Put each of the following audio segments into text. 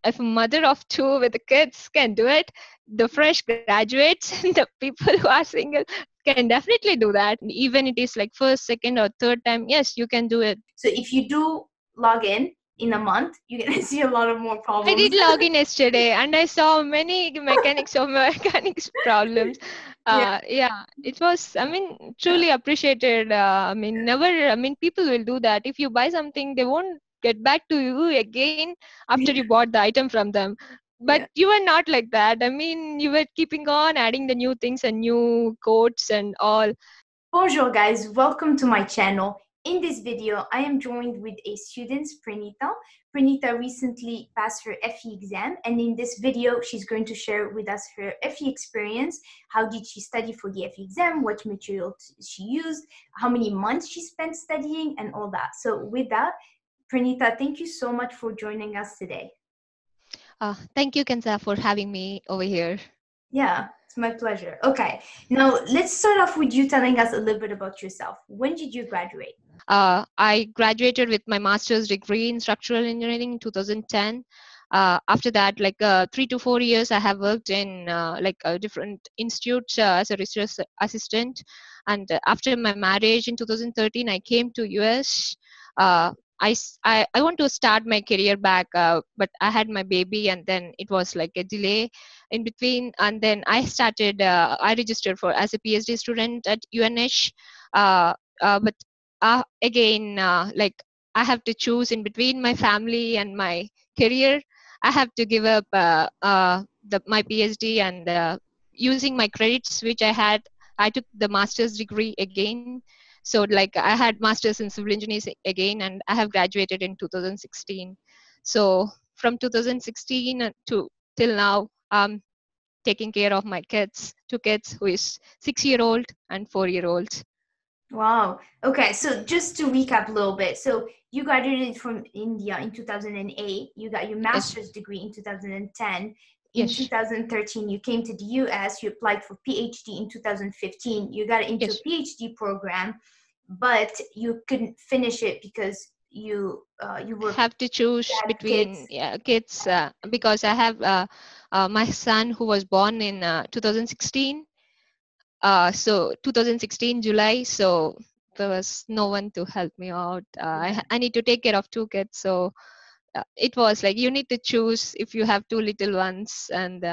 if a mother of two with the kids can do it, the fresh graduates and the people who are single can definitely do that. Even it is like first, second, or third time, yes, you can do it. So if you do log in a month, you're gonna see a lot of more I did problems. log in yesterday and I saw many mechanics problems. Yeah. Yeah, it was, I mean, truly appreciated. People will do that. If you buy something, they won't get back to you again after you bought the item from them. But Yeah. you were not like that. I mean, you were keeping on adding the new things and new codes and all. Bonjour guys, welcome to my channel. In this video, I am joined with a student, Praneetha. Praneetha recently passed her FE exam, and in this video, she's going to share with us her FE experience. How did she study for the FE exam? What material she used? How many months she spent studying, and all that. So with that, Praneetha, thank you so much for joining us today. Thank you, Kansa, for having me over here. Yeah, it's my pleasure. Okay, now let's start off with you telling us a little bit about yourself. When did you graduate? I graduated with my master's degree in structural engineering in 2010. After that, 3 to 4 years, I have worked in different institutes as a research assistant. And after my marriage in 2013, I came to US. Uh, I want to start my career back, but I had my baby, and then it was like a delay in between. And then I registered for as a PhD student at UNH. But again, I have to choose in between my family and my career. I have to give up my PhD, and using my credits which I had, I took the master's degree again. So like I had master's in civil engineering again, and I have graduated in 2016. So from 2016 to till now, taking care of my kids, two kids who is 6-year-old and 4-year-old. Wow. Okay, so just to recap a little bit. So you graduated from India in 2008. You got your Yes. master's degree in 2010. In Yes. 2013, you came to the US. You applied for PhD in 2015. You got into a Yes. PhD program, but you couldn't finish it because you were Have to choose had between, kids. yeah, kids, because I have my son who was born in 2016. So 2016 July. So there was no one to help me out. Yeah. I need to take care of two kids. So it was like you need to choose if you have two little ones, and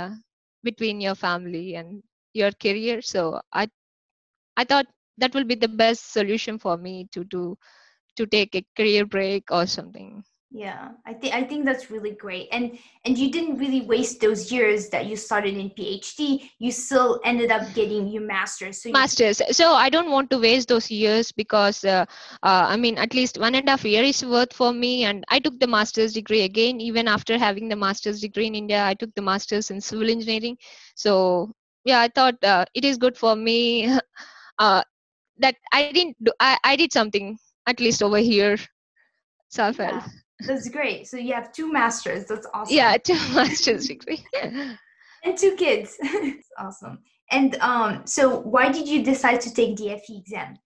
between your family and your career. So I thought that will be the best solution for me to do, to take a career break or something. Yeah, I think that's really great. And you didn't really waste those years that you started in PhD. You still ended up getting your master's. So you Masters. So I don't want to waste those years, because I mean, at least 1.5 year is worth for me. And I took the master's degree again. Even after having the master's degree in India, I took the master's in civil engineering. So yeah, I thought it is good for me. uh, that I didn't do, I did something at least over here. So I felt, yeah, that's great. So you have two masters. That's yeah, awesome. two master's degree. And two kids. It's awesome. And so why did you decide to take the FE exam?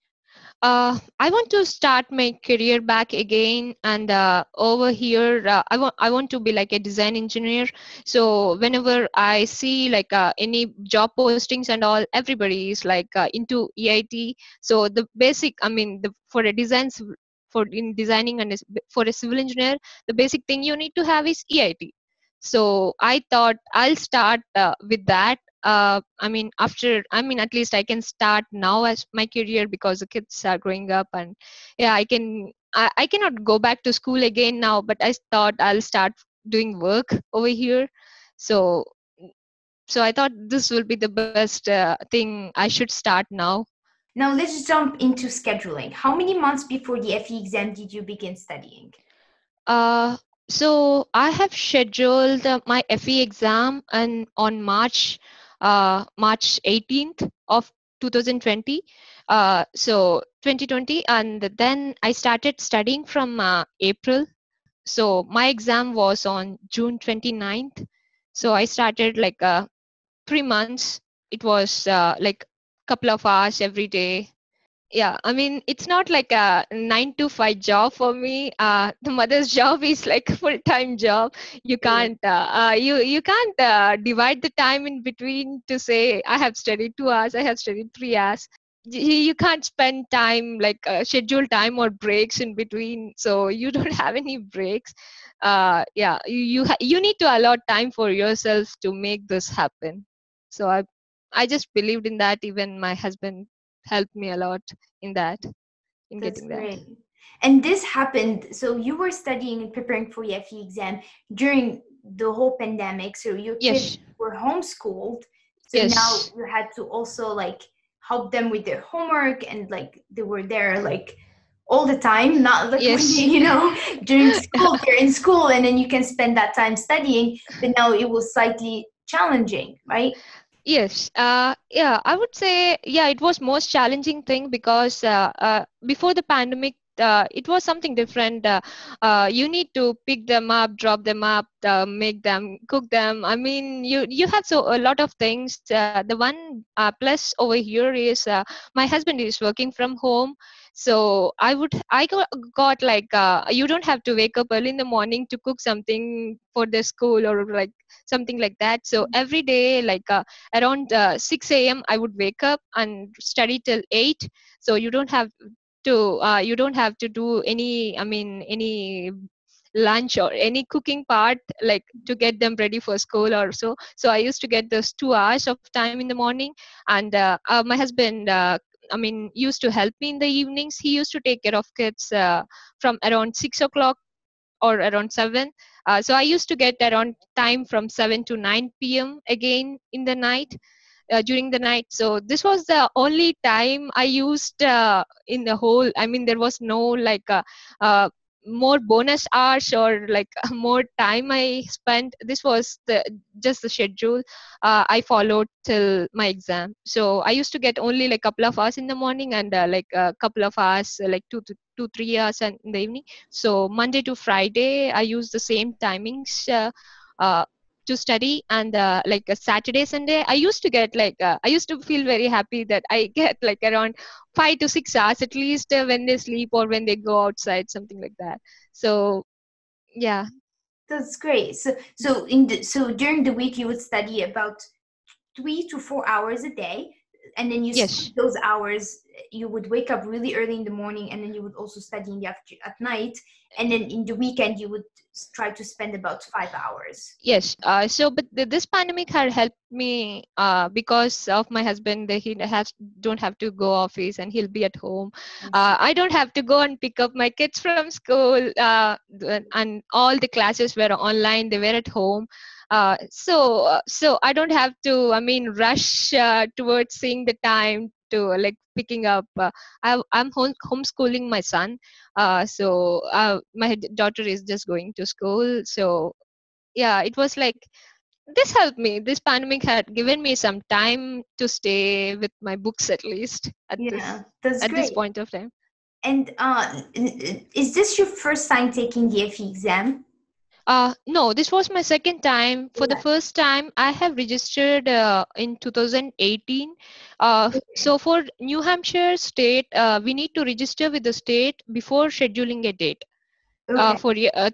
I want to start my career back again, and over here, I want to be like a design engineer. So whenever I see like any job postings and all, everybody is like into EIT. So the basic, I mean, for a for in designing and for a civil engineer, the basic thing you need to have is EIT. So I thought I'll start with that. At least I can start now as my career, because the kids are growing up, and yeah, I cannot go back to school again now, but I thought I'll start doing work over here. So I thought this will be the best thing I should start now. Now let's jump into scheduling. How many months before the FE exam did you begin studying? Uh, so I have scheduled my FE exam and on March 18th of 2020. So 2020, and then I started studying from April. So my exam was on June 29th. So I started like 3 months. It was like couple of hours every day. Yeah, I mean, it's not like a 9 to 5 job for me. The mother's job is like a full-time job. You Yeah, can't you can't divide the time in between to say I have studied 2 hours, I have studied 3 hours. You can't spend time like schedule time or breaks in between, so you don't have any breaks. Yeah, you need to allot time for yourself to make this happen. So I just believed in that. Even my husband helped me a lot in that, in that's getting that. great. And this happened, so you were studying and preparing for your FE exam during the whole pandemic. So your kids Yes, were homeschooled. So now yes, you had to also like help them with their homework, and like they were there like all the time, not like when yes. during school, they're in school and then you can spend that time studying, but now it was slightly challenging, right? Yes, yeah, I would say, yeah, it was most challenging thing because before the pandemic, it was something different. You need to pick them up, drop them up, make them, cook them. I mean, you have so a lot of things. The one plus over here is my husband is working from home, so got like you don't have to wake up early in the morning to cook something for the school or like something like that. So every day, like. Around 6 a.m. I would wake up and study till 8. So you don't have to do any, I mean, any lunch or any cooking part, like to get them ready for school or so. So I used to get those 2 hours of time in the morning. And my husband, I mean, used to help me in the evenings. He used to take care of kids from around 6 o'clock or around 7. So I used to get around time from 7 to 9 p.m. again in the night, during the night. So this was the only time I used in the whole. I mean, there was no like more bonus hours or like more time I spent. This was the just the schedule I followed till my exam. So I used to get only like couple of hours in the morning and like a couple of hours, like 2 to 3 hours in the evening. So Monday to Friday, I use the same timings. Uh, to study. And like a Saturday Sunday, I used to get like I used to feel very happy that I get like around 5 to 6 hours at least when they sleep or when they go outside, something like that. So yeah. That's great. So during the week you would study about 3 to 4 hours a day, and then you split Yes. those hours. You would wake up really early in the morning, and then you would also study in the at night, and then in the weekend you would try to spend about 5 hours. Yes. So, but this pandemic had helped me because of my husband. That he has don't have to go office and he'll be at home. I see. I don't have to go and pick up my kids from school. And all the classes were online. They were at home. So I don't have to. I mean, rush towards seeing the time to like picking up. I'm homeschooling my son. So my daughter is just going to school. So yeah, it was like this helped me. This pandemic had given me some time to stay with my books at least Yeah, that's at this great. point of time. And is this your first time taking the FE exam? No, this was my second time. For the Yeah. first time, I have registered in 2018. So for New Hampshire state, we need to register with the state before scheduling a date. Okay.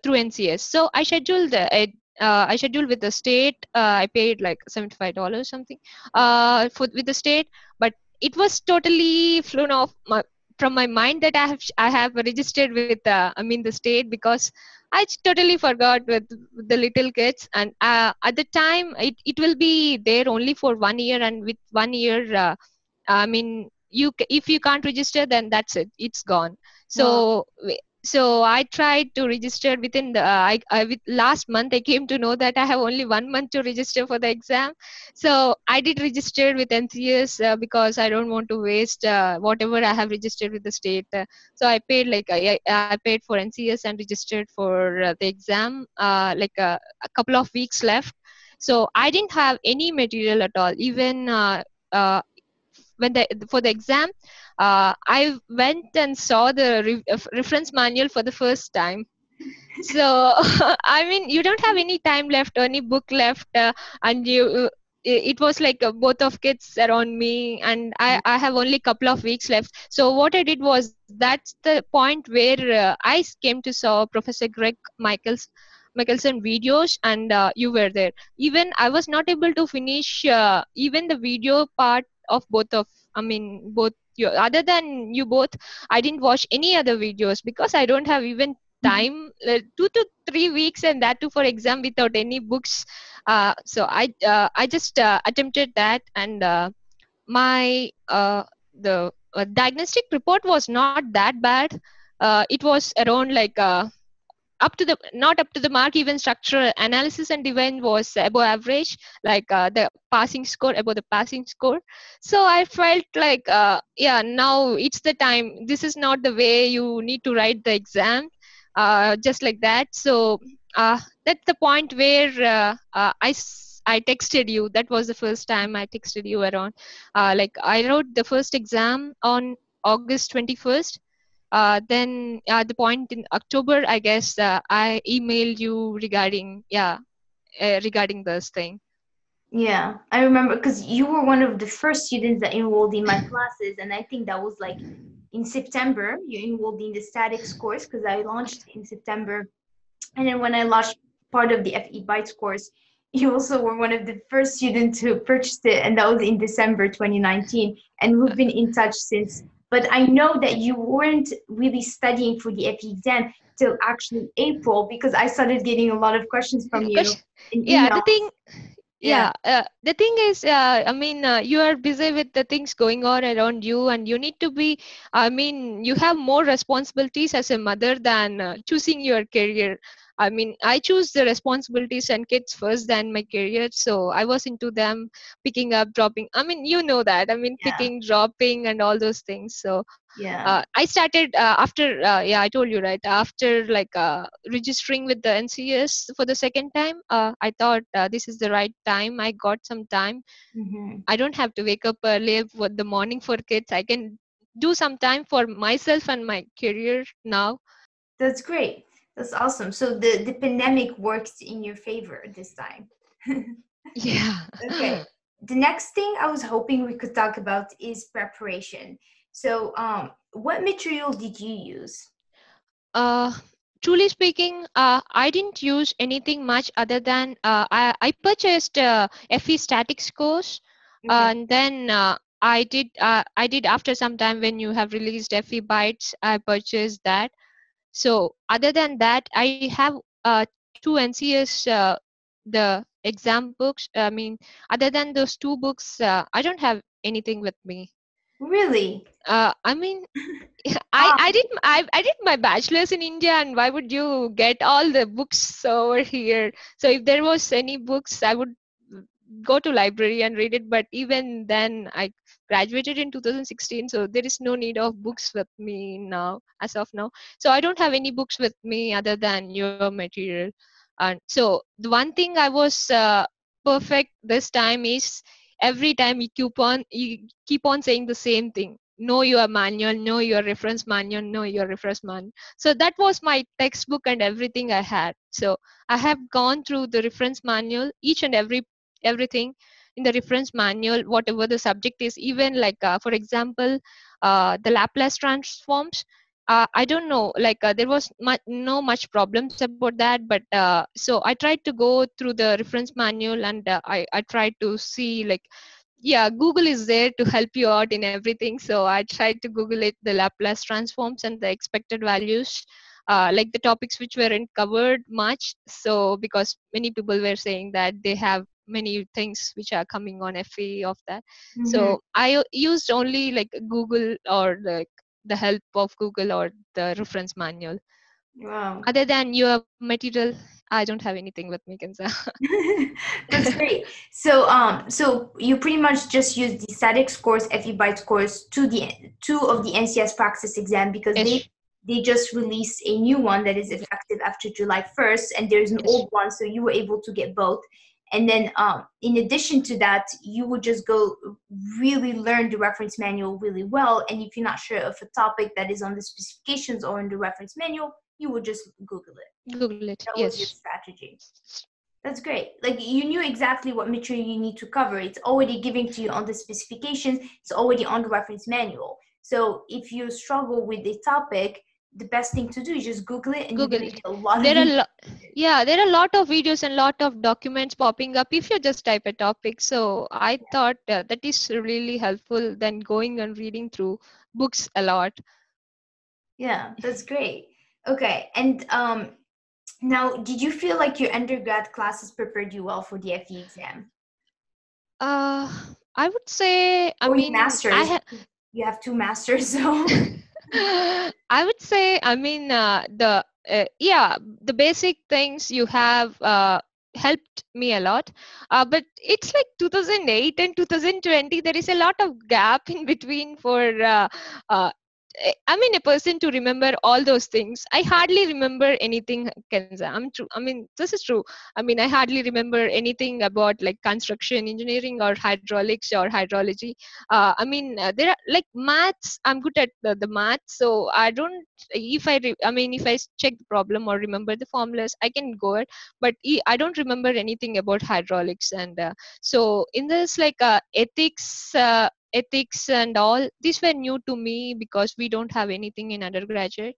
Through NCS. So I scheduled with the state. I paid like $75 something for with the state, but it was totally flown off from my mind that I have registered with I mean the state, because totally forgot with the little kids. And at the time it will be there only for 1 year, and with 1 year I mean, if you can't register, then that's it. It's gone. Well, So I tried to register within the. With last month I came to know that I have only 1 month to register for the exam. So I did register with NCS because I don't want to waste whatever I have registered with the state. So I paid like I paid for NCS and registered for the exam. A couple of weeks left. So I didn't have any material at all. Even uh, when for the exam, I went and saw the reference manual for the first time. So I mean, you don't have any time left or any book left, and it was like both of kids around me, and I have only couple of weeks left. So what I did was, that's the point where I came to saw Professor Greg Michelson videos, and you were there. Even I was not able to finish even the video part of both of, I mean, both you, other than you both, I didn't watch any other videos because I don't have even time, 2 to 3 weeks, and that too for exam without any books. So I just attempted that, and my the diagnostic report was not that bad. It was around like up to the, not up to the mark. Even structural analysis and design was above average, like the passing score, above the passing score. So I felt like yeah, now it's the time. This is not the way you need to write the exam, just like that. So that's the point where I texted you. That was the first time I texted you around. Like I wrote the first exam on August 21st. Then at the point in October, I guess I emailed you regarding, yeah, regarding this thing. Yeah, I remember because you were one of the first students that enrolled in my classes, and I think that was like in September. You enrolled in the statics course because I launched in September, and then when I launched part of the FE Bytes course, you also were one of the first students who purchased it, and that was in December 2019, and we've been in touch since. But I know that you weren't really studying for the FE exam till actually April because I started getting a lot of questions from you Because in yeah, email. Yeah. the thing is, I mean, you are busy with the things going on around you, and you need to be, I mean, you have more responsibilities as a mother than choosing your career. I mean, I choose the responsibilities and kids first than my career. So I was into them, picking up, dropping. I mean, you know that. I mean, Yeah. picking, dropping, and all those things. So Yeah. I started after, yeah, I told you, right? After like registering with the NCS for the second time, I thought this is the right time. I got some time. Hmm. I don't have to wake up early for the morning for kids. I can do some time for myself and my career now. That's great. That's awesome. So the pandemic worked in your favor this time. Yeah. Okay. The next thing I was hoping we could talk about is preparation. So, what material did you use? uh, Truly speaking, I didn't use anything much other than I purchased FE statics course, Okay. and then I did after some time when you have released FE bytes, I purchased that. So other than that, I have two NCS the exam books. I mean, other than those two books, I don't have anything with me. Really? I mean, Um, I did my bachelor's in India, and why would you get all the books over here? So if there was any books, I would go to library and read it. But even then, I graduated in 2016, so there is no need of books with me now, as of now. So I don't have any books with me other than your material. And so the one thing I was perfect this time is, every time you keep on saying the same thing: know your manual, know your reference manual, know your reference manual. So that was my textbook and everything I had. So I have gone through the reference manual, each and everything in the reference manual, whatever the subject is. Even like for example, the Laplace transforms, I don't know, like there was no much problems about that. But so I tried to go through the reference manual, and I tried to see, like, yeah, Google is there to help you out in everything. So I tried to Google it, the Laplace transforms and the expected values, like the topics which weren't covered much. So because many people were saying that they have many things which are coming on FE of that. mhm. So I used only like Google, or like the help of Google or the reference manual. Wow. Other than your material, I don't have anything with me, Kenza. That's great. So you pretty much just use the statics course, FE Bytes course, to the two of the NCS practice exam because they Yes, they just released a new one that is effective after July 1st, and there's an yes. old one, so you were able to get both. And then, in addition to that, you would just go really learn the reference manual really well. And if you're not sure of a topic that is on the specifications or in the reference manual, you would just Google it. Google it. That was your Yes. strategy. That's great. Like you knew exactly what material you need to cover. It's already given to you on the specifications. It's already on the reference manual. So if you struggle with a topic, the best thing to do is just Google it, and you're Google gonna it. get a lot of There are information. yeah, there are a lot of videos and lot of documents popping up if you just type a topic. So I thought that is really helpful than going and reading through books a lot. Yeah, that's great. Okay, and now, did you feel like your undergrad classes prepared you well for the FE exam? Uh, I would say, I Or your mean, masters? Because you have two masters, so I would say, I mean, yeah, the basic things you have helped me a lot. But it's like 2008 and 2020. There is a lot of gap in between for uh, I mean, a person to remember all those things. I hardly remember anything, Kenza. I'm true. I mean, this is true. I mean, I hardly remember anything about like construction engineering or hydraulics or hydrology. I mean, there are like maths. I'm good at the maths, so I don't. If I mean, if check the problem or remember the formulas, I can go it. But I don't remember anything about hydraulics, and so in this like ethics and all, these were new to me because we don't have anything in undergraduate.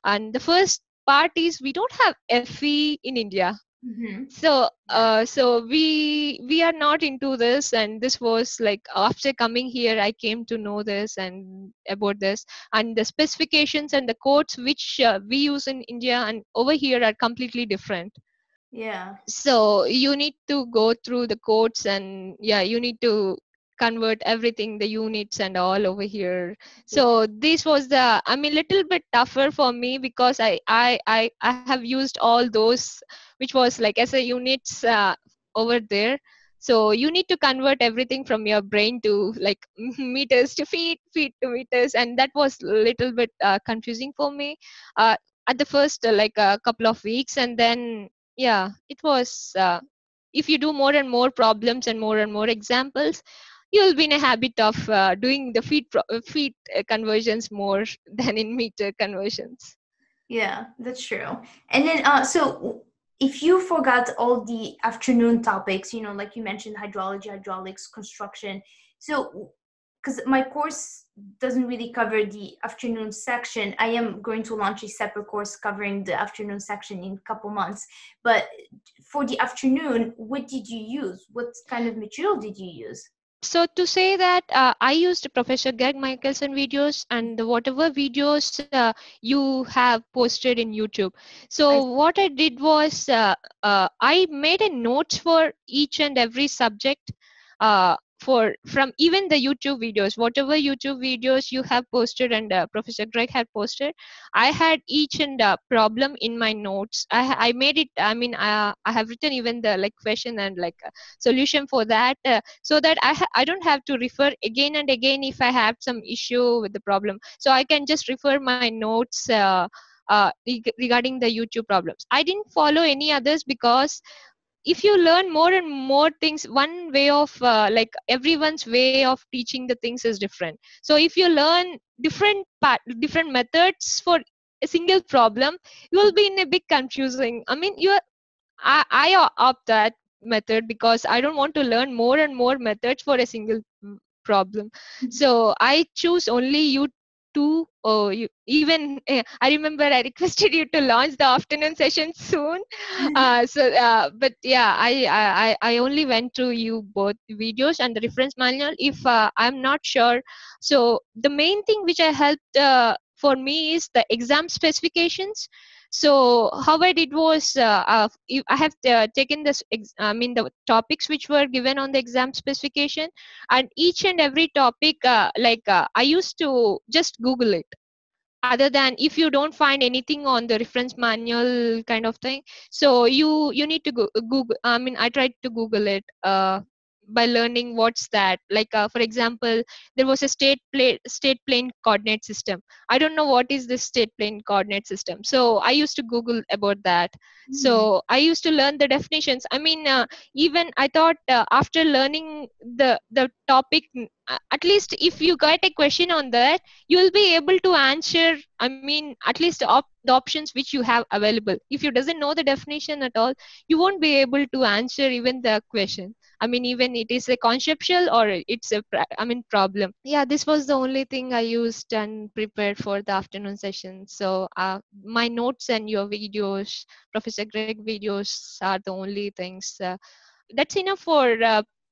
And the first part is we don't have FE in India. hmm So yeah, we are not into this, and this was like after coming here I came to know this and about this, and the specifications and the codes which we use in India and over here are completely different. yeah, So you need to go through the codes, and yeah, you need to convert everything, the units and all over here. yeah, So this was the, I mean, little bit tougher for me because I have used all those which was like as a units over there. So you need to convert everything from your brain to like meters to feet to meters, and that was little bit confusing for me uh, at the first like a couple of weeks. And then yeah, it was if you do more and more problems and more examples, you'll be in a habit of doing the feet conversions more than in meter conversions. yeah. That's true. And then, so if you forgot all the afternoon topics, like you mentioned, hydrology, hydraulics, construction. So, because my course doesn't really cover the afternoon section, I am going to launch a separate course covering the afternoon section in a couple months. But for the afternoon, what did you use? What kind of material did you use? So to say that I used Professor Greg Michelson videos and whatever videos you have posted in YouTube. So I what I did was I made a notes for each and every subject for from even the YouTube videos, whatever YouTube videos you have posted and Professor Greg had posted. I had each and problem in my notes. I made it. I mean, I have written even the like question and like solution for that. So that I don't have to refer again and again if I have some issue with the problem. So I can just refer my notes regarding the YouTube problems. I didn't follow any others because if you learn more and more things, one way of like everyone's way of teaching the things is different. So if you learn different methods for a single problem, you will be in a big confusing. I mean, I opt that method because I don't want to learn more and more methods for a single problem. So I choose only you two. Oh, you even I remember I requested you to launch the afternoon session soon. But yeah, I only went through you both videos and the reference manual. If I'm not sure, so the main thing which I helped for me is the exam specifications. So how I did was I have taken this I mean the topics which were given on the exam specification, and each and every topic I used to just Google it. Other than if you don't find anything on the reference manual kind of thing, so you need to go Google. I mean, I tried to Google it by learning what's that. Like for example, there was a state plane coordinate system. I don't know what is this state plane coordinate system, so I used to Google about that. Mm. So I used to learn the definitions. I mean, even I thought after learning the topic, at least if you get a question on that, you will be able to answer. I mean, at least the options which you have available. If you doesn't know the definition at all, you won't be able to answer even the question. I mean, even it is a conceptual or it's a I mean problem. Yeah, this was the only thing I used and prepared for the afternoon session. So my notes and your videos, Professor Greg videos, are the only things. That's enough for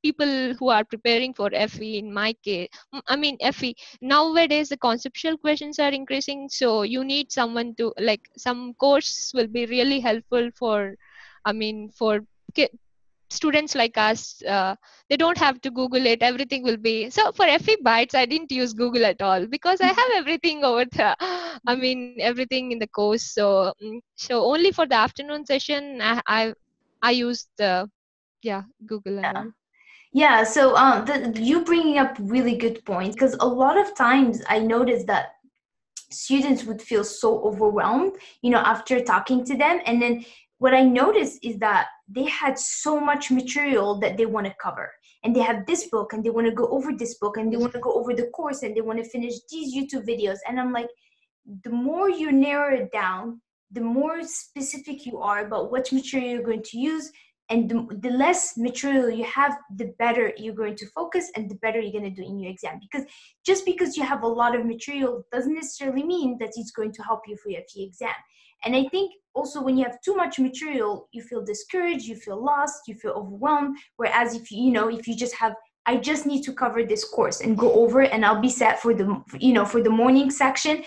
people who are preparing for FE. In my case, I mean FE, nowadays the conceptual questions are increasing, so you need someone to, like, some course will be really helpful for, I mean, for students like us. They don't have to Google it, everything will be. So for FE bytes, I didn't use Google at all because I have everything over there. I mean, everything in the course. So so only for the afternoon session, I used the, yeah, Google and Yeah. all. Yeah, so you bringing up really good point, because a lot of times I notice that students would feel so overwhelmed, after talking to them. And then what I noticed is that they had so much material that they want to cover. And they have this book and they want to go over this book and they Yes. want to go over the course and they want to finish these YouTube videos. And I'm like, the more you narrow it down, the more specific you are about what material you're going to use, and the less material you have, the better you're going to focus and the better you're going to do in your exam. Because just because you have a lot of material doesn't necessarily mean that it's going to help you for your FE exam. And I think also when you have too much material, you feel discouraged, you feel lost, you feel overwhelmed. Whereas if you just have, I just need to cover this course and go over it and I'll be set for the morning section,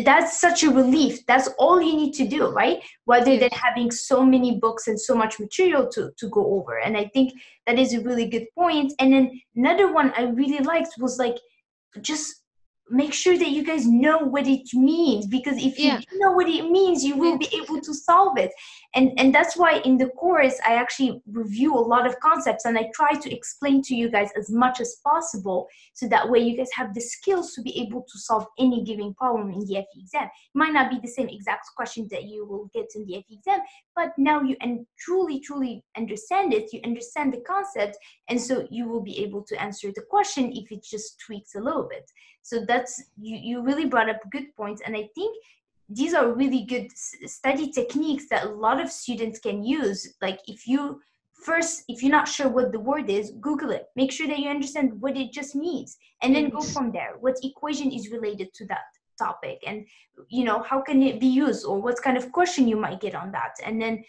that's such a relief. That's all you need to do, right? Rather than Yes. having so many books and so much material to go over. And I think that is a really good point. And then another one I really liked was like, just make sure that you guys know what it means, because if you Yeah. do know what it means, you will be Means. able to solve it. And that's why in the course I actually review a lot of concepts and I try to explain to you guys as much as possible, so that way you guys have the skills to be able to solve any given problem in the FE exam. It might not be the same exact question that you will get in the FE exam, but now you truly understand it, you understand the concept, and so you will be able to answer the question if it just tweaks a little bit. So that's, you really brought up good points, and I think these are really good study techniques that a lot of students can use. Like if you're not sure what the word is, Google it, make sure that you understand what it just means, and then go Means. from there. What equation is related to that topic, and how can it be used, or what kind of question you might get on that, and then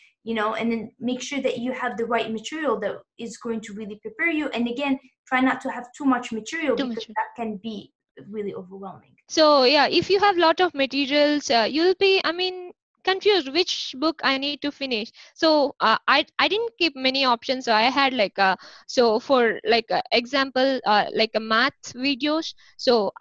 make sure that you have the right material that is going to really prepare you. And again, try not to have too much material, Too because much. that can be really overwhelming. So yeah, if you have lot of materials, you'll be, I mean, confused which book I need to finish. So I didn't keep many options. So I had like so for like example, like a math videos. So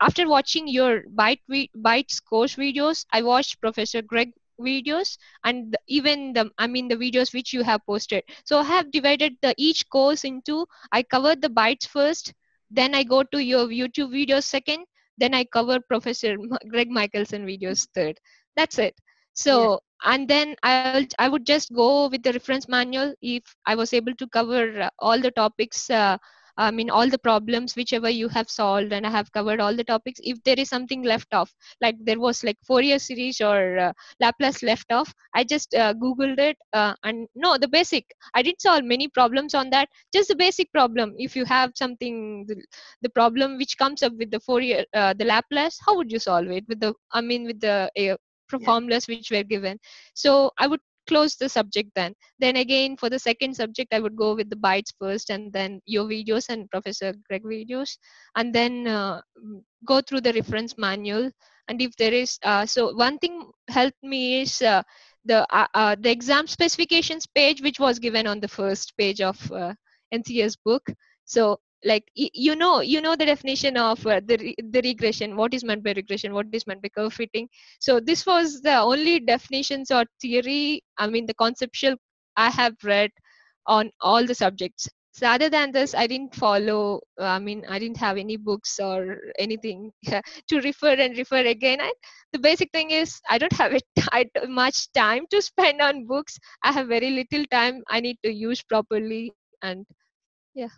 after watching your bytes course videos, I watched Professor Greg videos, and even the, I mean, the videos which you have posted. So I have divided the each course into, I covered the bytes first, then I go to your YouTube videos second, then I cover Professor Greg Michelson videos third. That's it. Yeah. So and then I would just go with the reference manual if I was able to cover all the topics. I mean, all the problems whichever you have solved, and I have covered all the topics. If there is something left off, like there was like Fourier series or Laplace left off, I just googled it, and no, the basic. I did solve many problems on that. Just the basic problem. If you have something, the problem which comes up with the Fourier, the Laplace, how would you solve it with the, I mean, with the Yeah. formulas which were given? So I would close the subject then. Then again for the second subject, I would go with the bytes first, and then your videos and Professor Greg videos, and then go through the reference manual. And if there is, so one thing helped me is the exam specifications page, which was given on the first page of NCS book. So like you know the definition of the regression, what is meant by regression, what is meant by curve fitting. So this was the only definitions or theory, I mean the conceptual, I have read on all the subjects. So other than this, I didn't follow. I mean, I didn't have any books or anything to refer and refer again. The basic thing is I don't have it much time to spend on books. I have very little time. I need to use properly, and yeah.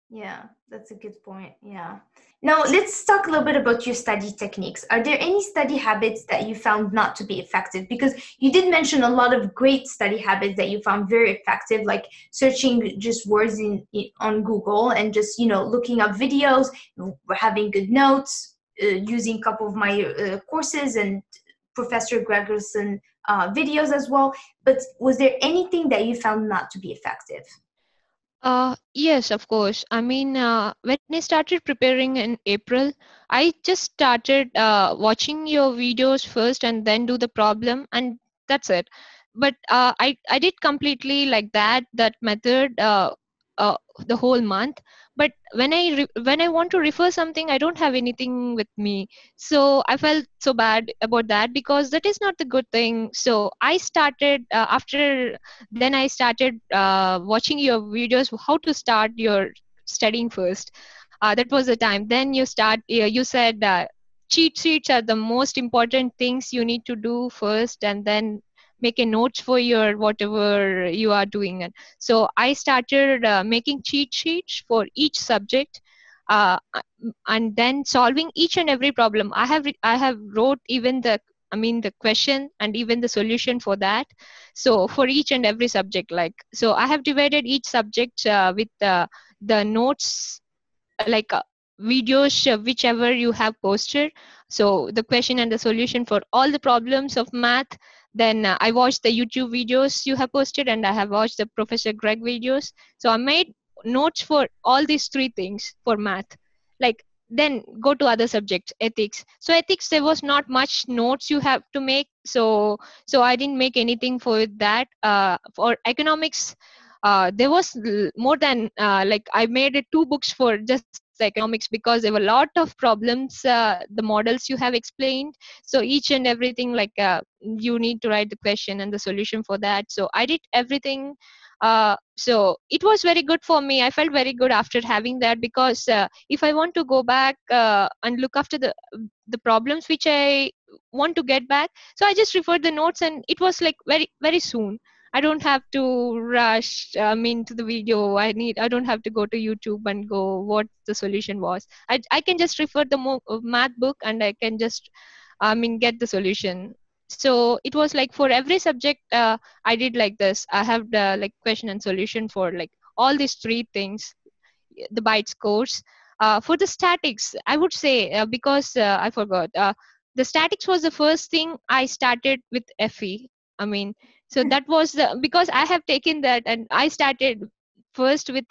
Yeah, that's a good point. Yeah. Now, let's talk a little bit about your study techniques. Are there any study habits that you found not to be effective? Because you did mention a lot of great study habits that you found very effective, like searching just words on Google and just, looking up videos, having good notes, using a couple of my courses and Professor Gregerson videos as well. But was there anything that you found not to be effective? Yes, of course. I mean, when I started preparing in April, I just started watching your videos first and then do the problem, and that's it. But I did completely like that method the whole month. But when I want to refer something, I don't have anything with me, so I felt so bad about that because that is not the good thing. So I started after then I started watching your videos how to start your studying first. That was the time then you said cheat sheets are the most important things you need to do first, and then make a notes for your whatever you are doing. And so I started making cheat sheets for each subject, and then solving each and every problem. I have wrote even the question and even the solution for that. So for each and every subject, like, so I have divided each subject with the notes, like videos whichever you have posted. So the question and the solution for all the problems of math. Then I watched the YouTube videos you have posted, and I have watched the Professor Greg videos. So I made notes for all these three things for math. Like, then go to other subjects, ethics. So ethics, there was not much notes you have to make. So I didn't make anything for that. For economics, there was more than like I made it two books for just the economics because there were a lot of problems, the models you have explained. So each and everything, like you need to write the question and the solution for that. So I did everything. So it was very good for me. I felt very good after having that, because if I want to go back and look after the problems which I want to get back, so I just referred the notes, and it was like very very soon. I don't have to rush, I mean, to the video. I don't have to go to YouTube and go what the solution was. I can just refer the math book, and I can just, I mean, get the solution. So it was like for every subject, I did like this. I have the like question and solution for like all these three things, the bytes course. For the statics, I would say, because I forgot, the statics was the first thing I started with FE. I mean, so that was because I have taken that and I started first with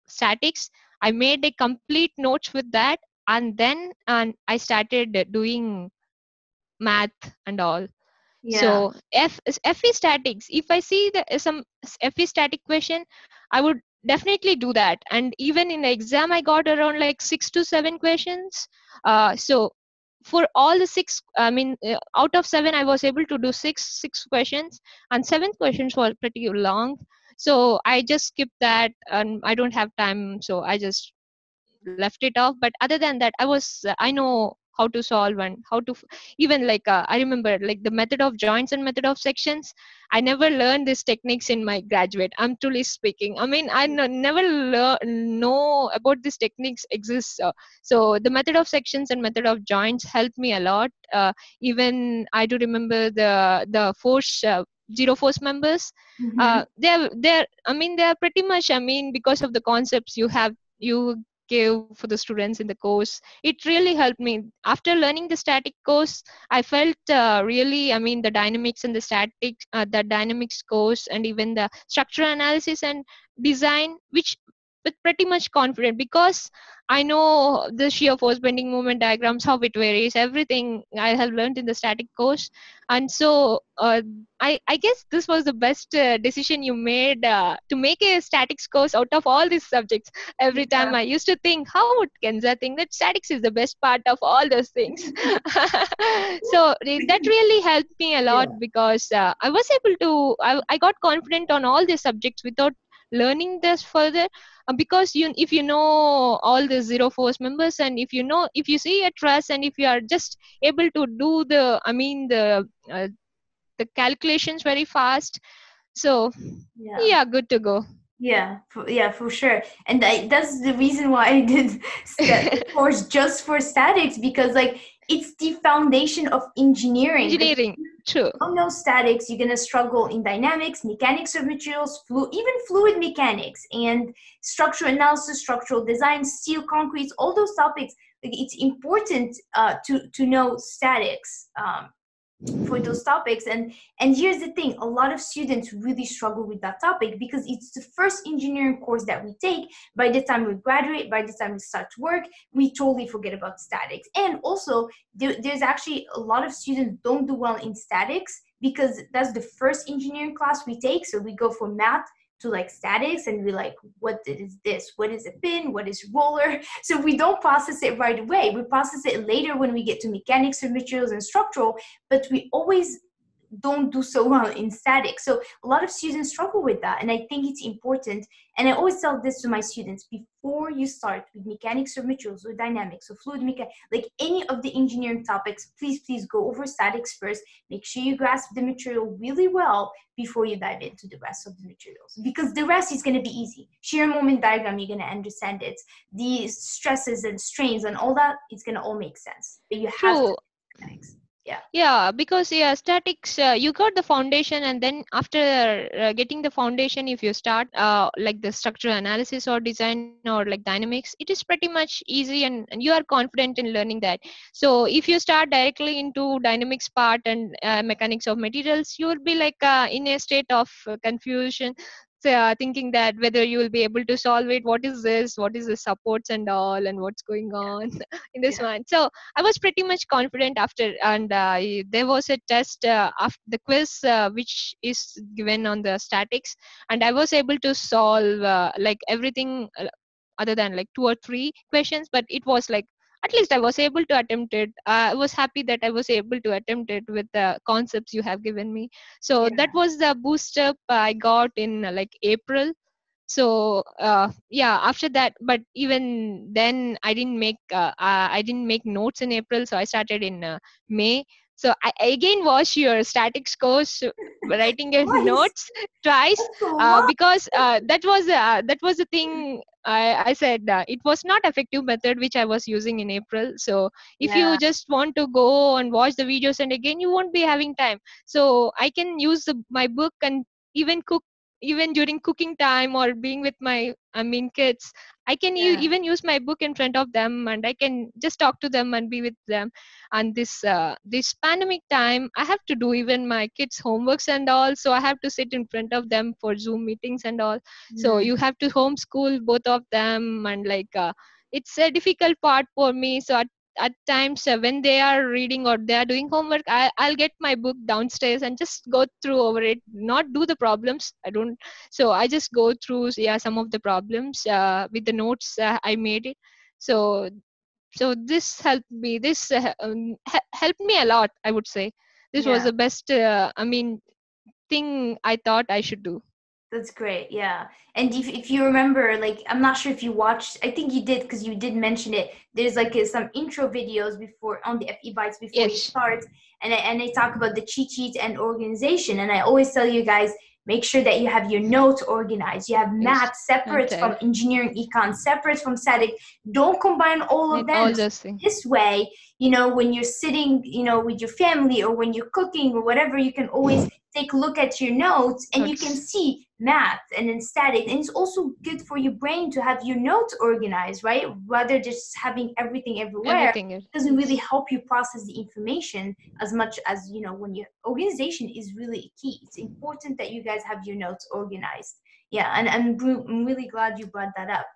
statics. I made a complete notes with that, and then and I started doing math and all. Yeah. So FE statics, if I see some FE static question, I would definitely do that. And even in the exam, I got around like 6 to 7 questions. So for all the six, I mean, out of 7, I was able to do six questions, and seventh questions was pretty long. So I just skipped that, and I don't have time, so I just left it off. But other than that, I know how to solve and how to even like I remember like the method of joints and method of sections. I never learned these techniques in my graduate, I'm truly speaking. I mean, never know about these techniques exist. So the method of sections and method of joints helped me a lot. Even I do remember the force, zero force members. Mm-hmm. They're I mean, they're pretty much, I mean, because of the concepts you gave for the students in the course, it really helped me. After learning the static course, I felt really, I mean, the dynamics and the dynamics course, and even the structural analysis and design, which with pretty much confident, because I know the shear force bending moment diagrams, how it varies, everything I have learned in the static course. And so I guess this was the best decision you made to make a statics course out of all these subjects. Every time Yeah. I used to think, how would Kenza think that statics is the best part of all those things? So that really helped me a lot, Yeah. because I was able to, I got confident on all these subjects without learning this further, because if you know all the zero force members, and if you see a truss, and if you are just able to do the calculations very fast, so Yeah. yeah, good to go. Yeah, for sure. And that's the reason why I did the course just for statics, because like it's the foundation of engineering. Like, Engineering, true. don't know statics, you're gonna struggle in dynamics, mechanics of materials, even fluid mechanics, and structural analysis, structural design, steel, concrete, all those topics. Like, it's important to know statics. For those topics, and here's the thing, a lot of students really struggle with that topic because it's the first engineering course that we take. By the time we graduate, by the time we start to work, we totally forget about statics. And also there's actually a lot of students don't do well in statics because that's the first engineering class we take. So we go from math to like statics, and we're like, what is this, what is a pin, what is roller? So we don't process it right away, we process it later when we get to mechanics of materials and structural, but we always don't do so well in statics. So a lot of students struggle with that, and I think it's important. And I always tell this to my students: before you start with mechanics or materials or dynamics or fluid mechanics, like any of the engineering topics, please go over statics first. Make sure you grasp the material really well before you dive into the rest of the materials, because the rest is going to be easy. Shear moment diagram, you're going to understand it. The stresses and strains and all that, it's going to all make sense, but you have to True. mechanics. Yeah. Yeah, because statics, you got the foundation, and then after getting the foundation, if you start like the structural analysis or design or like dynamics, it is pretty much easy, and you are confident in learning that. So if you start directly into dynamics part and mechanics of materials, you will be like in a state of confusion. So, thinking that whether you will be able to solve it, what is the supports and all, and what's going on in this Yeah. one. So I was pretty much confident after, and there was a test after the quiz, which is given on the statics, and I was able to solve like everything, other than like two or three questions, but it was like at least I was able to attempt it. I was happy that I was able to attempt it with the concepts you have given me. So that Yeah. was the boost up I got in like April. So yeah, after that, but even then I didn't make notes in April, so I started in May. So I again watched your statics course, writing your Twice. notes twice, That's a lot. because that was the thing. I said it was not effective method which I was using in April. So if you Yeah. just want to go and watch the videos, and again you won't be having time, so I can use my book, and even cook, even during cooking time or being with my kids, I can Yeah. even use my book in front of them, and I can just talk to them and be with them. And this pandemic time, I have to do even my kids homeworks and all, so I have to sit in front of them for Zoom meetings and all. So Mm. you have to homeschool both of them, and like it's a difficult part for me. So at times, when they are reading or they are doing homework, I'll get my book downstairs and just go through over it, not do the problems. I don't. So I just go through, yeah, some of the problems with the notes I made it. So this helped me, helped me a lot, I would say. This was Yeah. the best thing I thought I should do. That's great. Yeah. And if you remember, like, I'm not sure if you watched, I think you did because you did mention it. There's like some intro videos before on the FE Bytes before you Yes. start. And I talk about the cheat sheet and organization. And I always tell you guys, make sure that you have your notes organized. You have Yes. math separate from Okay. engineering econ, separate from static. Don't combine all of And them. all So those things. this way, when you're sitting, with your family or when you're cooking or whatever, you can always take a look at your notes and you can Notes. see math and then static. And it's also good for your brain to have your notes organized, right? Rather just having everything everywhere, Everything is. doesn't really Yes. help you process the information as much as, when your organization is really key. It's important that you guys have your notes organized. Yeah, and I'm really glad you brought that up.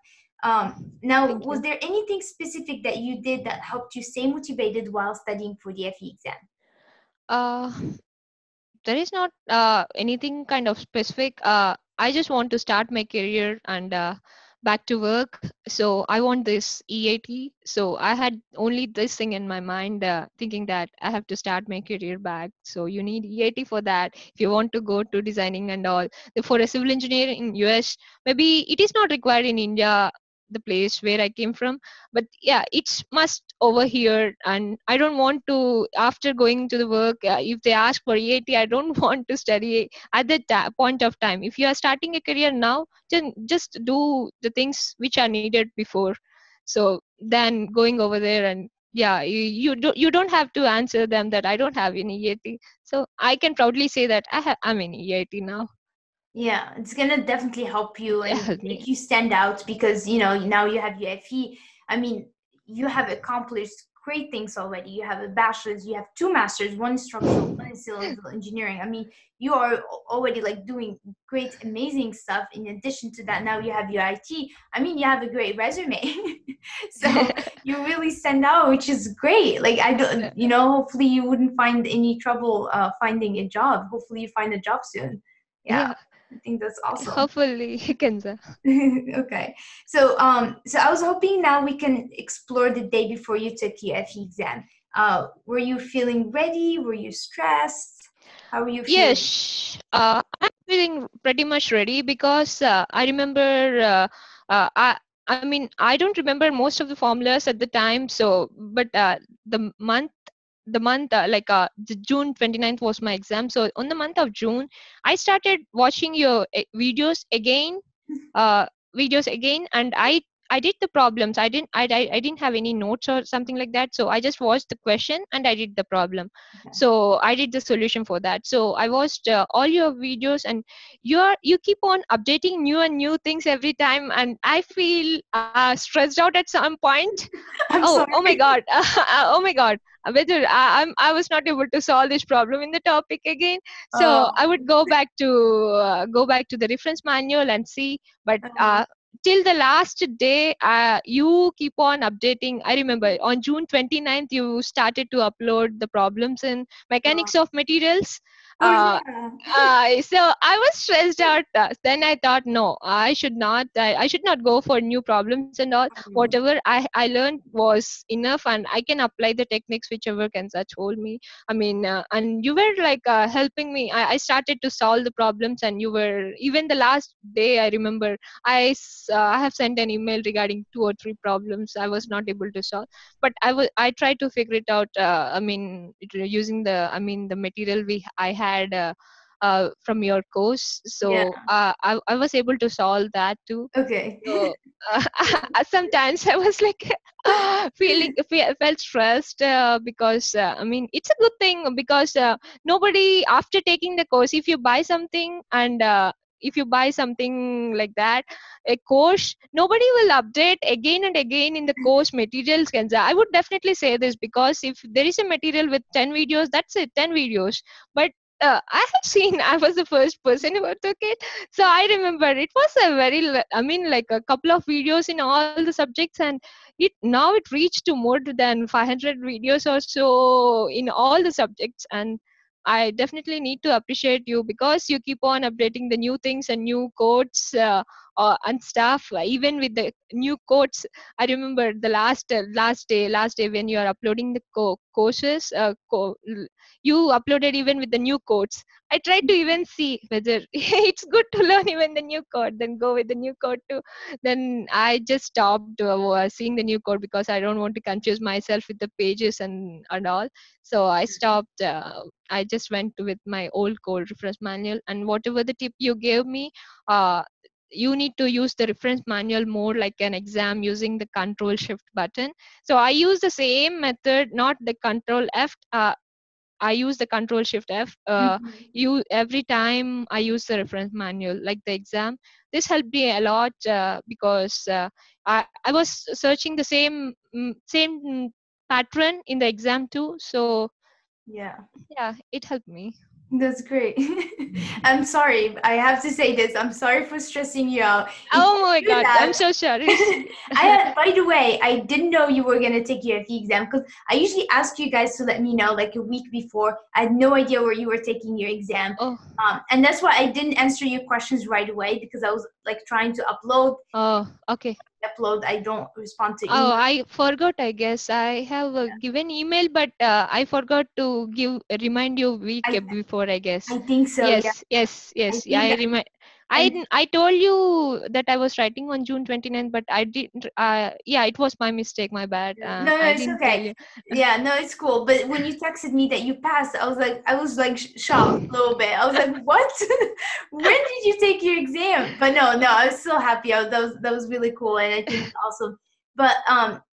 Now, Thank was you. there anything specific that you did that helped you stay motivated while studying for the FE exam? uh there is not anything kind of specific. I just want to start my career, and back to work. So I want this EIT. So I had only this thing in my mind, thinking that I have to start my career back. So you need EIT for that if you want to go to designing and all. For a civil engineer in US, maybe it is not required in India, the place where I came from. But yeah, it's must over here, and I don't want to. After going to the work, if they ask for EIT, I don't want to study at that point of time. If you are starting a career now, then just do the things which are needed before. So then going over there, and yeah, you don't have to answer them that I don't have any EIT. So I can proudly say that I'm in EIT now. Yeah, it's gonna definitely help you Yeah, and help make me. you stand out because now you have your FE. I mean, you have accomplished great things already. You have a bachelor's, you have two masters, one in structural, one in civil engineering. I mean, you are already like doing great, amazing stuff. In addition to that, now you have your IT. I mean, you have a great resume. So you really stand out, which is great. Like I don't, hopefully you wouldn't find any trouble finding a job. Hopefully you find a job soon. Yeah. Yeah, I think that's awesome. hopefully, Kenza. Okay. So I was hoping now we can explore the day before you took your FE exam. Were you feeling ready? Were you stressed? How were you feeling? Yes, I'm feeling pretty much ready because I remember. I mean, I don't remember most of the formulas at the time. So, but the month, the June 29th was my exam. So on the month of June, I started watching your videos again, uh, and I did the problems. I didn't have any notes or something like that. So I just watched the question and I did the problem. Okay. So I did the solution for that. So I watched all your videos, and you keep on updating new and new things every time, and I feel stressed out at some point. I'm Oh my sorry. god. Oh my god, whether I was not able to solve this problem in the topic again. So I would Um, go back to the reference manual and see. But um, till the last day, you keep on updating. I remember on June 29th you started to upload the problems in uh, mechanics of materials. oh uh, yeah. so I was stressed out. Then I thought, no, I should not go for new problems and all. Whatever I learned was enough, and I can apply the techniques whichever Kenza told me. I mean, and you were like helping me. I started to solve the problems, and you were even the last day. I remember I have sent an email regarding two or three problems I was not able to solve, but I tried to figure it out. I mean, using the material I had from your course. Yeah. So I was able to solve that too. Okay. So sometimes I was like felt stressed because I mean it's a good thing because nobody after taking the course, if you buy something and if you buy something like that, a course, nobody will update again and again in the course materials, Kenza. I would definitely say this because if there is a material with 10 videos, that's it, 10 videos. But I have seen, I was the first person who took it. So I remember it was a I mean, like a couple of videos in all the subjects, and it reached to more than 500 videos or so in all the subjects. And I definitely need to appreciate you because you keep on updating the new things and new codes and stuff. Even with the new codes, I remember the last day when you are uploading the courses. You uploaded even with the new codes. I tried to even see whether it's good to learn even the new code, then go with the new code too. Then I just stopped seeing the new code because I don't want to confuse myself with the pages and all. So I stopped. I just went with my old code reference manual, and whatever the tip you gave me, uh, you need to use the reference manual more like an exam using the control shift button. So I use the same method, not the control F. I use the control shift F. Mhm. You every time I use the reference manual, like the exam. This helped me a lot because I was searching the same pattern in the exam too. So Yeah. yeah, it helped me. That's great. I'm sorry. I have to say this. I'm sorry for stressing you out. If Oh my you do God, I'm that, so sorry. by the way, I didn't know you were gonna take your FE exam because I usually ask you guys to let me know like a week before. I had no idea where you were taking your exam. Oh, And that's why I didn't answer your questions right away because I was like trying to oh, okay. upload. I don't respond to Oh, email. I forgot. I guess I have given email, but I forgot to remind you week I before. I guess. I think so. Yeah, Yes, yes, I yes. Yeah, think I that. remind. And I told you that I was writing on June 29th, but I didn't. Yeah, it was my mistake. My bad. no, I it's didn't tell okay. you. Yeah, no, it's cool. But when you texted me that you passed, I was like shocked a little bit. I was like, what? When did you take your exam? But no, I was so happy. That was really cool, and I think it's awesome. But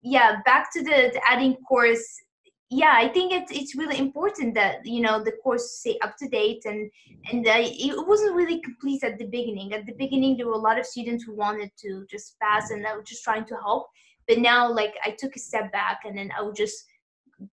yeah, back to the adding course. Yeah, I think it's really important that the course stay up to date, and it wasn't really complete at the beginning. At the beginning, there were a lot of students who wanted to just pass, and I was just trying to help. But now, like, I took a step back, and then I would just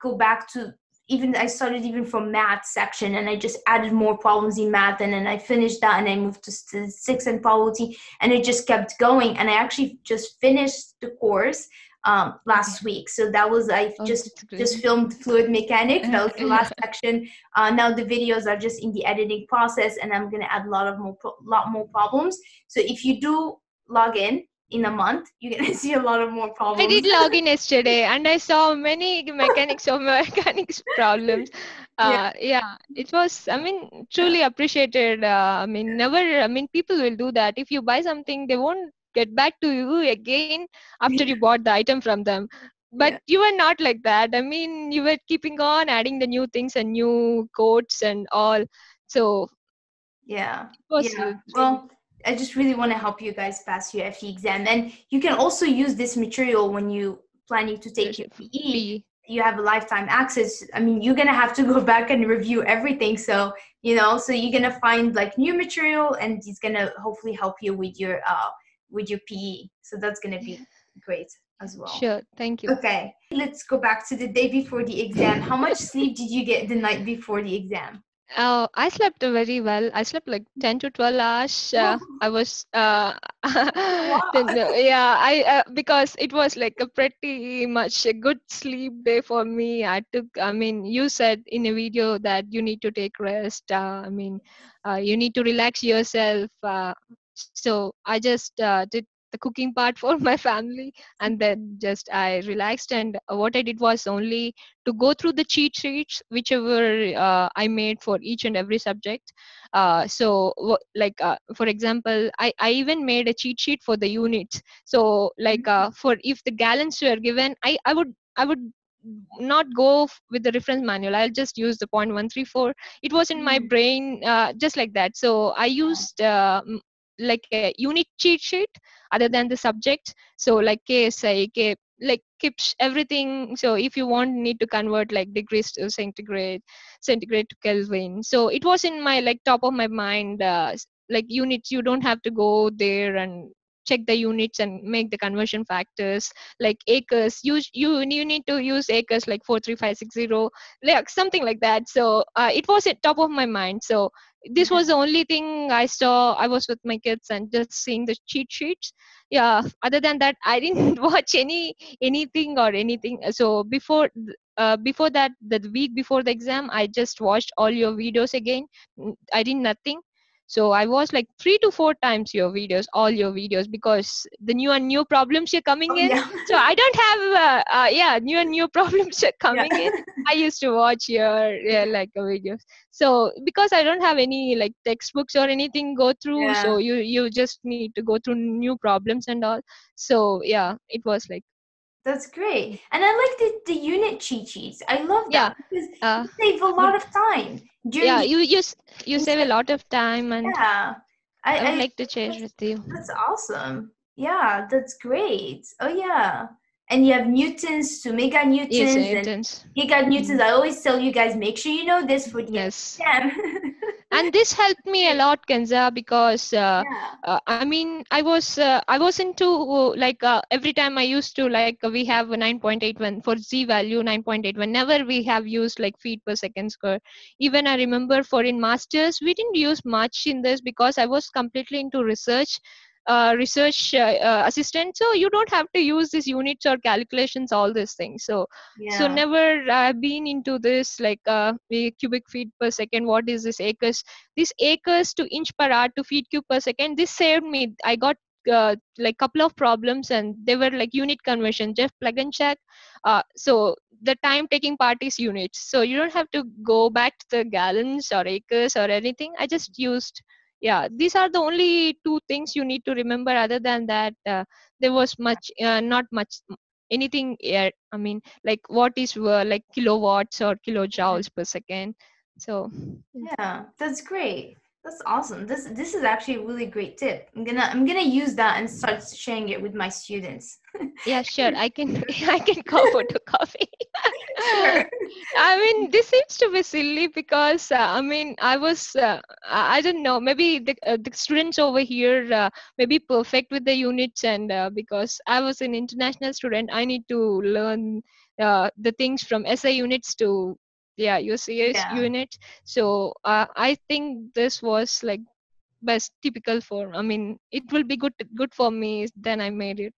go back to, even I started even from math section, and I just added more problems in math, and then I finished that, and I moved to statistics and probability, and it just kept going. And I actually just finished the course Okay. last week. So that was, I Oh, just that's great. filmed fluid mechanics. That was the Yeah. last section. Now the videos are just in the editing process, and I'm gonna add a lot more problems. So if you do log in a month, you're gonna see a lot of more I problems. did log in yesterday and I saw many mechanics of mechanics problems. Yeah, Yeah, it was, I mean, truly appreciated. I mean, people will do that. If you buy something, they won't get back to you again after you bought the item from them. But yeah, you were not like that. I mean, you were keeping on adding the new things and new codes and all. So yeah, it was yeah. really Well, I just really want to help you guys pass your FE exam, and you can also use this material when you planning to take your PE. free. You have a lifetime access. I mean, you're gonna have to go back and review everything. So so you're gonna find like new material, and it's gonna hopefully help you with your PE. So that's gonna be great as well. Sure, thank you. Okay, let's go back to the day before the exam. How much sleep did you get the night before the exam? I slept very well. I slept like 10 to 12 hours. I was, then, Wow. yeah, because it was like a pretty much a good sleep day for me. I mean, you said in a video that you need to take rest. You need to relax yourself. So I just did the cooking part for my family, and then just I relaxed. And what I did was only to go through the cheat sheets whichever I made for each and every subject. For example, I even made a cheat sheet for the units. So for if the gallons were given, I would not go with the reference manual. I'll just use the 0.134. It was in my Mm, brain, just like that. So I used like a unit cheat sheet other than the subject. So like KSI, like keeps everything. So if you want, need to convert like degrees to centigrade to Kelvin. So it was in my like top of my mind. Like units, you don't have to go there and check the units and make the conversion factors. Like acres, you need to use acres like 43560, like something like that. So it was at top of my mind. So this was the only thing I saw. I was with my kids and just seeing the cheat sheets. Yeah, other than that, I didn't watch anything or anything. So before that, the week before the exam, I just watched all your videos again. I did nothing. So I watched like 3 to 4 times your videos, all your videos, because the new and new problems are coming oh in. yeah, So I don't have yeah, new and new problems are yeah, coming in. I used to watch your, yeah, like videos. So because I don't have any like textbooks or anything go through, yeah. so you just need to go through new problems and all. So yeah, it was like, That's great. And I like the unit cheat sheets. I love yeah, that because uh you save a would lot of time during yeah, the you save a instead. lot of time, and Yeah, I would I like to share that's, with you. that's awesome. Yeah, that's great. Oh yeah, and you have newtons to mega Yes, newtons and intense. giga newtons. Mm. I always tell you guys, make sure you know this for the Yes. exam. And this helped me a Great. lot, Kenza, because Yeah. I mean, I was into every time I used to we have a 9.81 for Z value 9.8. Whenever we have used like feet per second square, even I remember for in masters we didn't use much in this because I was completely into research assistant, so you don't have to use these units or calculations, all these things. So Yeah. never been into this a cubic feet per second. What is this acres to inch per hour to feet cube per second? This saved me. I got like couple of problems, and they were like unit conversion, just plug and check. So the time taking part is units, so you don't have to go back to the gallons or acres or anything. I just used, yeah, these are the only two things you need to remember. Other than that, there was much not much anything. I mean, like what is like kilowatts or Mhm. kilojoules per second. So yeah. Yeah, that's great. That's awesome. This is actually a really great tip. I'm gonna use that and start sharing it with my students. Yeah, sure. I can I can go for the coffee. Sure. I mean, this seems to be silly because I mean, I don't know. Maybe the students over here may be perfect with the units, and because I was an international student, I need to learn the things from SI units to, yeah, UCS Yeah. units. So I think this was like best typical for. I mean, it will be good for me. Then I made it.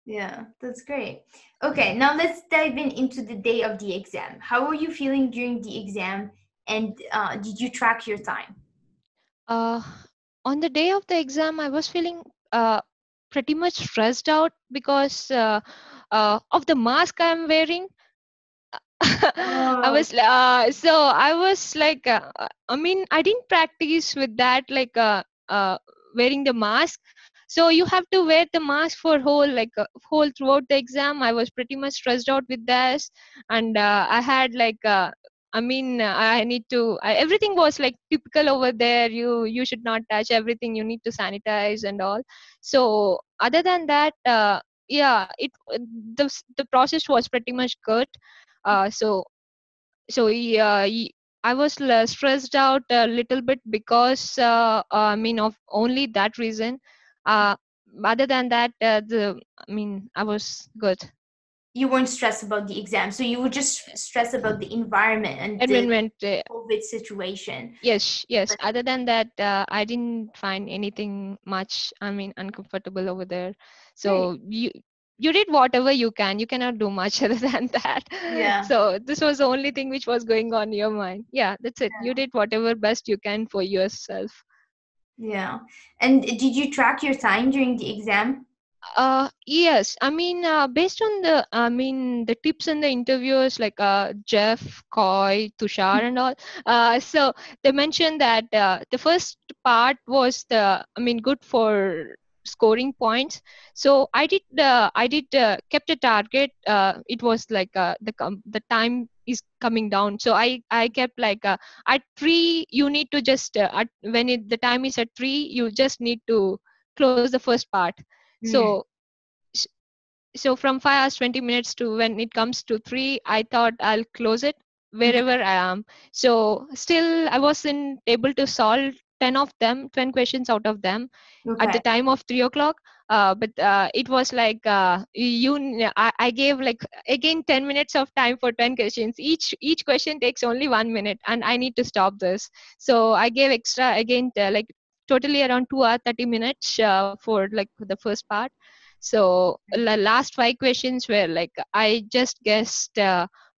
Yeah, that's great. Okay, now let's dive into the day of the exam. How were you feeling during the exam, and did you track your time? Uh, on the day of the exam, I was feeling uh, pretty much stressed out because of the mask I'm wearing. Oh, I was like, I mean, I didn't practice with that, wearing the mask. So you have to wear the mask for whole throughout the exam. I was pretty much stressed out with this, and I had I mean, I need to. Everything was like typical over there. You should not touch everything. You need to sanitize and all. So other than that, yeah, the process was pretty much good. So yeah, I was stressed out a little bit because I mean of only that reason. Uh, Other than that, the I mean I was good. you weren't stressed about the exam, so you were just stressed about the environment and the Environment, COVID situation. yes, yes. But Other than that, I didn't find anything much. I mean, uncomfortable over there. great. So you did whatever you can. You cannot do much other than that. Yeah. So this was the only thing which was going on in your mind. Yeah, that's it. You Yeah. did whatever best you can for yourself. Yeah. And did you track your time during the exam? Yes. I mean, based on the tips and the interviewers like Jeff, Coy, Tushar, and all. So they mentioned that the first part was good for scoring points. So I did kept a target. It was the time is coming down. So I kept at 3 you need to just the time is at 3 you just need to close the first part. So Mm. s- so from 5 hours 20 minutes to when it comes to 3, I thought I'll close it wherever Okay. I am. So still I wasn't able to solve 10 of them, 10 questions out of them at the Okay. time of 3 o'clock. But it was I gave like again 10 minutes of time for 10 questions. Each question takes only 1 minute, and I need to stop this. So I gave extra again totally around 2 hours 30 minutes for like the first part. So the last 5 questions were like I just guessed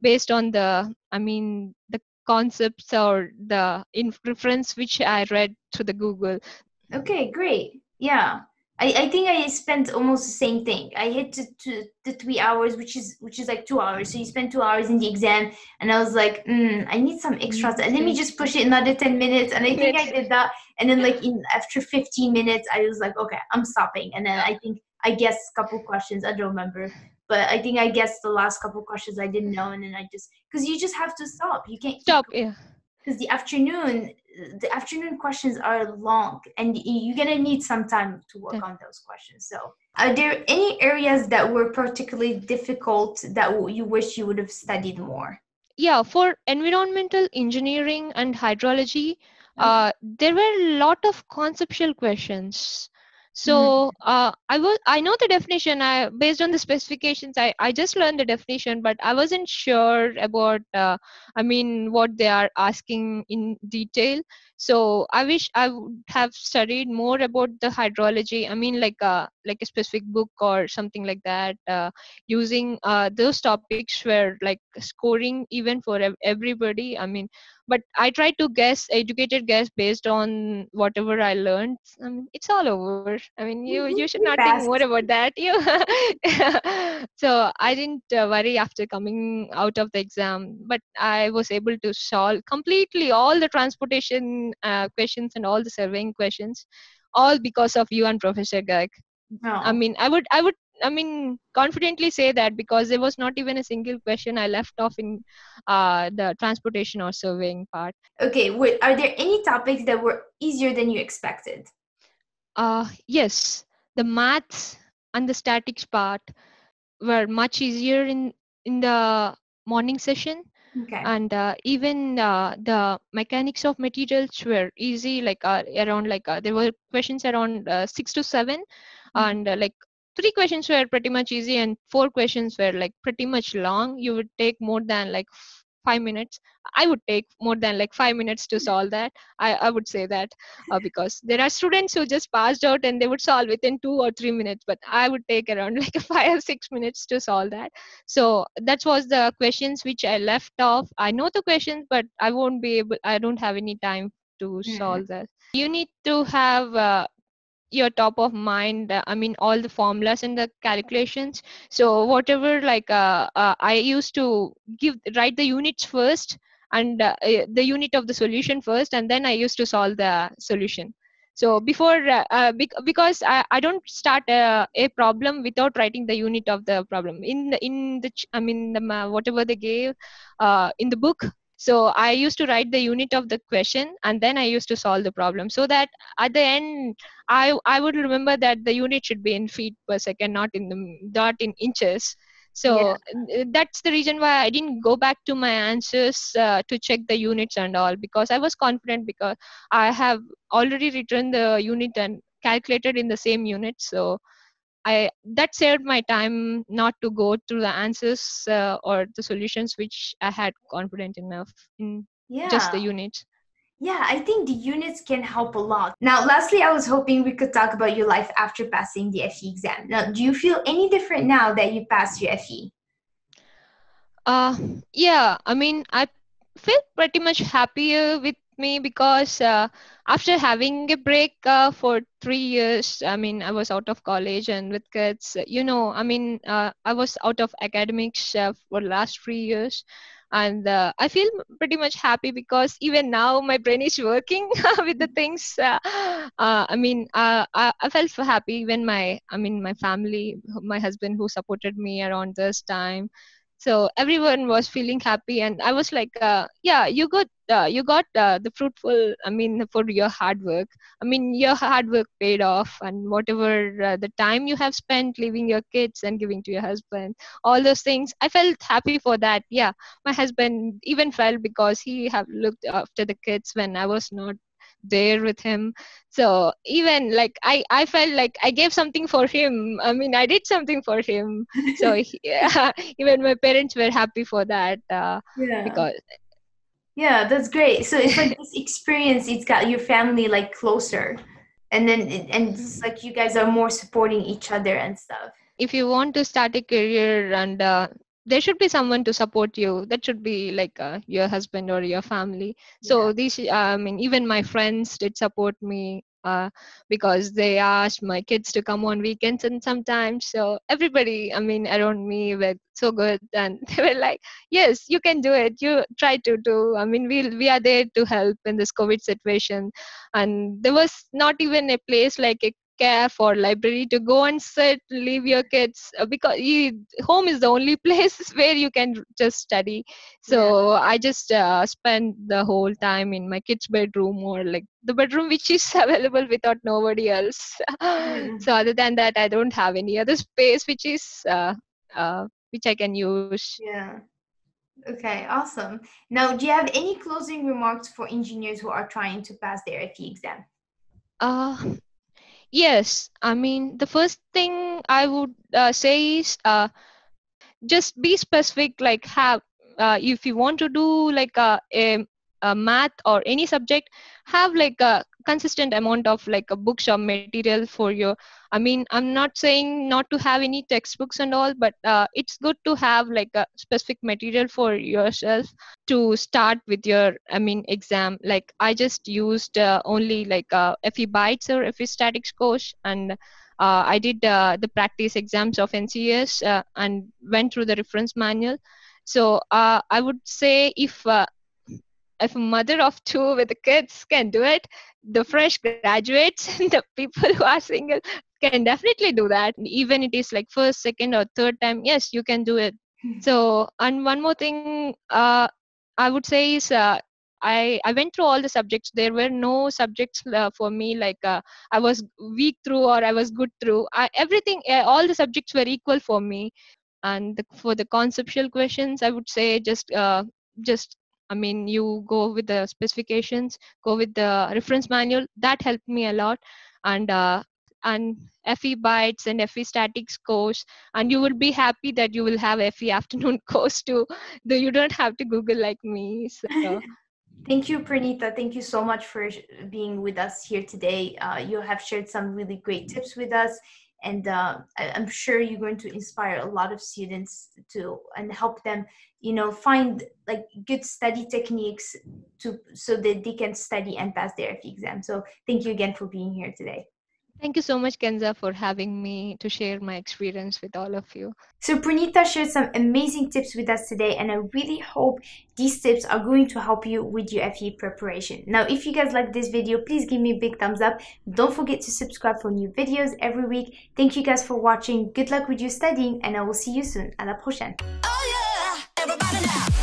based on the concepts or the in reference which I read through the Google. Okay, great. Yeah. I think I spent almost the same thing. I hit the 3 hours, which is like 2 hours. So you spend 2 hours in the exam, and I was like, I need some extra. Need Let me some just push it another 10 minutes, and I think I minutes. did that. And then like in after 15 minutes, I was like, okay, I'm stopping. And then I think I guessed a couple questions. I don't remember, but I think I guessed the last couple questions I didn't know, and then I just because you just have to stop. You can't keep Stop. Yeah. because the afternoon questions are long and you're gonna need some time to work on those questions. So are there any areas that were particularly difficult that you wish you would have studied more? Yeah, for environmental engineering and hydrology, Okay. there were a lot of conceptual questions. Mm. So I know the definition. I based on the specifications. I just learned the definition, but I wasn't sure about what they are asking in detail. So I wish I would have studied more about the hydrology. Like a specific book or something like that. Using those topics were like scoring even for everybody. But I try to guess, educated guess based on whatever I learned. It's all over. You should You not think more passed. about that. You so I didn't worry after coming out of the exam, but I was able to solve completely all the transportation questions and all the surveying questions, all because of you and Professor Garg. Oh. I would confidently say that because there was not even a single question I left off in the transportation or surveying part. Okay. Wait, are there any topics that were easier than you expected? Yes, the maths and the statics part were much easier in the morning session, Okay. and even the mechanics of materials were easy, like around like there were questions around 6 to 7, Mhm. and like three questions were pretty much easy and four questions were like pretty much long. You would take more than like 5 minutes. I would take more than like 5 minutes to solve that. I would say that because there are students who just passed out and they would solve within 2 or 3 minutes, but I would take around like 5 or 6 minutes to solve that. So that was the questions which I left off. I know the questions, but I don't have any time to Mm. solve that. You need to have your top of mind, all the formulas and the calculations. So whatever, like I used to write the units first, and the unit of the solution first, and then I used to solve the solution. So before because I don't start a problem without writing the unit of the problem in the whatever they gave in the book. So I used to write the unit of the question, and then I used to solve the problem, so that at the end I would remember that the unit should be in feet per second, not in inches. Yeah. So that's the reason why I didn't go back to my answers to check the units and all, because I was confident, because I have already written the unit and calculated in the same unit. So I that saved my time not to go through the answers or the solutions which I had confident enough in just Yeah. the units. Yeah, I think the units can help a lot. Now, lastly, I was hoping we could talk about your life after passing the FE exam. Now, do you feel any different now that you passed your FE? Uh, yeah, I feel pretty much happier with me because after having a break for 3 years, I was out of college and with kids, I was out of academics for the last 3 years. And I feel pretty much happy because even now my brain is working with the things. I felt so happy when my family, my husband who supported me around this time, so everyone was feeling happy, and I was like yeah, you got the fruitful, for your hard work. Your hard work paid off, and whatever the time you have spent leaving your kids and giving to your husband, all those things, I felt happy for that. Yeah, my husband even felt, because he have looked after the kids when I was not there with him. So even like I felt like I gave something for him. I did something for him. So even my parents were happy for that, Yeah. because Yeah, that's great. So it's like this experience, it's got your family like closer. And then and it's like you guys are more supporting each other and stuff. if you want to start a career, and there should be someone to support you, that should be like your husband or your family. Yeah. So these even my friends did support me, because they asked my kids to come on weekends and sometimes. So everybody, around me were so good, and they were like, yes, you can do it, you try to do. We are there to help in this COVID situation. And there was not even a place like a cafe or library to go and sit, leave your kids, because home is the only place where you can just study. Yeah. So I just spend the whole time in my kids bedroom, or like the bedroom which is available without nobody else. Yeah. So other than that, I don't have any other space which is which I can use. Yeah. Okay, awesome. Now, do you have any closing remarks for engineers who are trying to pass their FE exam? Uh, yes, I mean, the first thing I would say is just be specific, like have if you want to do like a math or any subject, have like a consistent amount of like a books or material for your, I mean, I'm not saying not to have any textbooks and all, but it's good to have like a specific material for yourself to start with your, I mean, exam. Like I just used only like FE bytes or FE statics course, and I did the practice exams of NCS and went through the reference manual. So I would say if a mother of two with the kids can do it, the fresh graduates and the people who are single can definitely do that. Even it is like first, second, or third time, yes, you can do it. So, and one more thing, I would say is I went through all the subjects. There were no subjects for me like I was weak through or I was good through. Everything, all the subjects were equal for me. And for the conceptual questions, I would say just I mean, you go with the specifications, go with the reference manual. That helped me a lot. And FE bytes and FE statics course, and you will be happy that you will have FE afternoon course too. Though you don't have to Google like me. So Thank you, Praneetha. Thank you so much for being with us here today. You have shared some really great tips with us, and I'm sure you're going to inspire a lot of students to and help them, find like good study techniques to so that they can study and pass their FE exam. So thank you again for being here today. thank you so much, Kenza, for having me to share my experience with all of you. So Praneetha shared some amazing tips with us today, and I really hope these tips are going to help you with your FE preparation. Now, if you guys like this video, please give me a big thumbs up. Don't forget to subscribe for new videos every week. Thank you guys for watching. Good luck with your studying, and I will see you soon. À la prochaine. Oh yeah, everybody now.